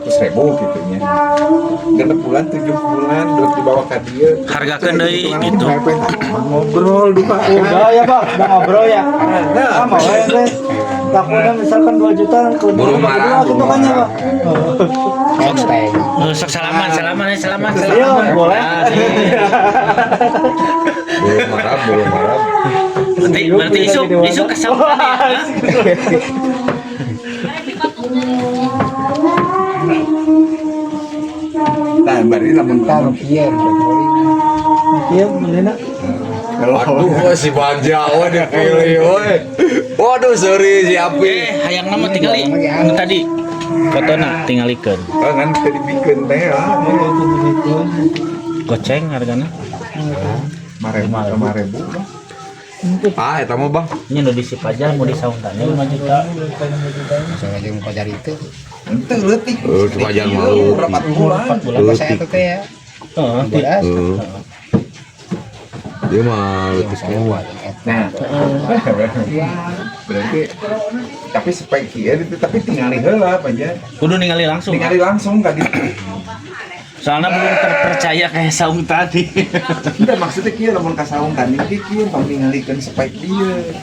100.000 gitu nya. Genep bulan 7 bulan dok dibawa ke dia. Hargakeun deui gitu. Ngobrol duka. Udah ya Pak, udah ngobrol ya. Sama wae guys. Takutnya misalkan 2 juta Burung marah, gitu kan ya Pak. Sok salaman. Iya, boleh. Belum marah. Berarti isu kesal tadi ya. Nah, bari lamun Kalau kieu Iya, bener. Aduh, si Banja dipilih we. Waduh, sorry si Api. Hayang nama tinggali nu tadi fotona tingalikeun. kan tadi bikin teh lah. Goceng hargana. 5.000. Ah, eta mah Bang. Nya nu disip aja mau disaung tadi 5 juta. sengaja mau cari itu. Ente leutik. Wajar malu. Berapa bulan? 4 bulan. Pas saya teh ya. Heeh. Beras. Dia mah letus kewa. Nah, berarti tapi spek kieu itu tapi tinggali heula aja. Kudu ningali langsung. Tinggali langsung ka ditu. Soalnya belum terpercaya kayak saung tadi. Enggak maksudnya kieu lamun ka saung tadi kieu tong ningalikeun spek dia.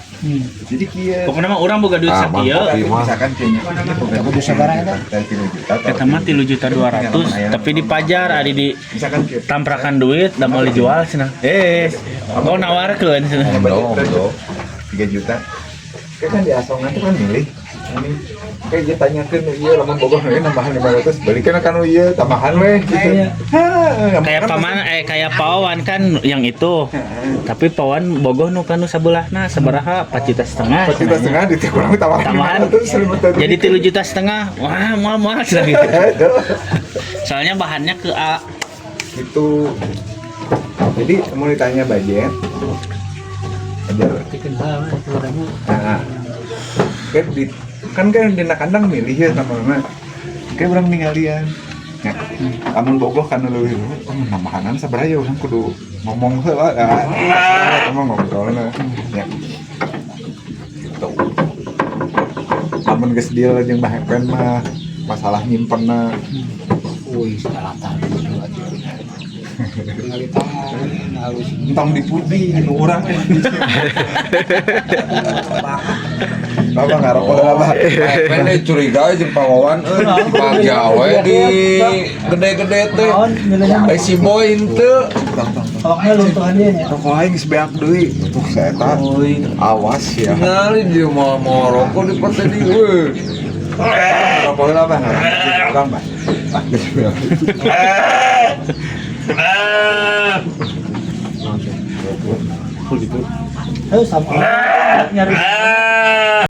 Jadi kieu Pokoknya mah urang boga duit Ah, sakieu. mantap. misalkan kayaknya Kudu sabar eta. 3 juta. Eta mah 3.200.000 tapi dipajar adi di Misalkan kieu tamprakan duit da mau dijual cenah. Oh nawarkeun cenah. Betul. 3 juta. Kayak kan di asongan tuh kan milih. Ini kayak dia tanyakan iya lamun bogoh we nambahan 500 balikan kan ieu tambahan we gitu. Kayak paman kayak pawan kan yang itu. Tapi pawan bogoh nu kanu sabulahna sabaraha 4,5 juta. 4 juta setengah dikurang tawaran Tambahan 500. jadi 3,5 juta. Wah, mal cenah gitu. Soalnya bahannya ke A. Gitu. Jadi mau ditanya budget. Ajar. Nah, kan di kandang milih ya sama-sama. Kayak orang ninggalian. Ya, amun bogoh kan leuwih nambahanan sabaraha ya urang kudu ngomong heula ngomong ngobrolna. Ya. Gitu. Amun geus deal jeung bahepen mah masalah nyimpenna. Wih, salah tadi. Tinggal ditahan halus. Entong dipuji nu urang. Apa ngarep apa? Pende curiga jeung pawawan pagawe di gede-gede teh. Si boy henteu. Awaknya luntuhan dia nya. Rokok aing geus beak deui. Tuh saya tak. Awas ya. Ngali dia mau rokok di kota di we. Rokok apa? Bang, Pak. Ayo sama nyari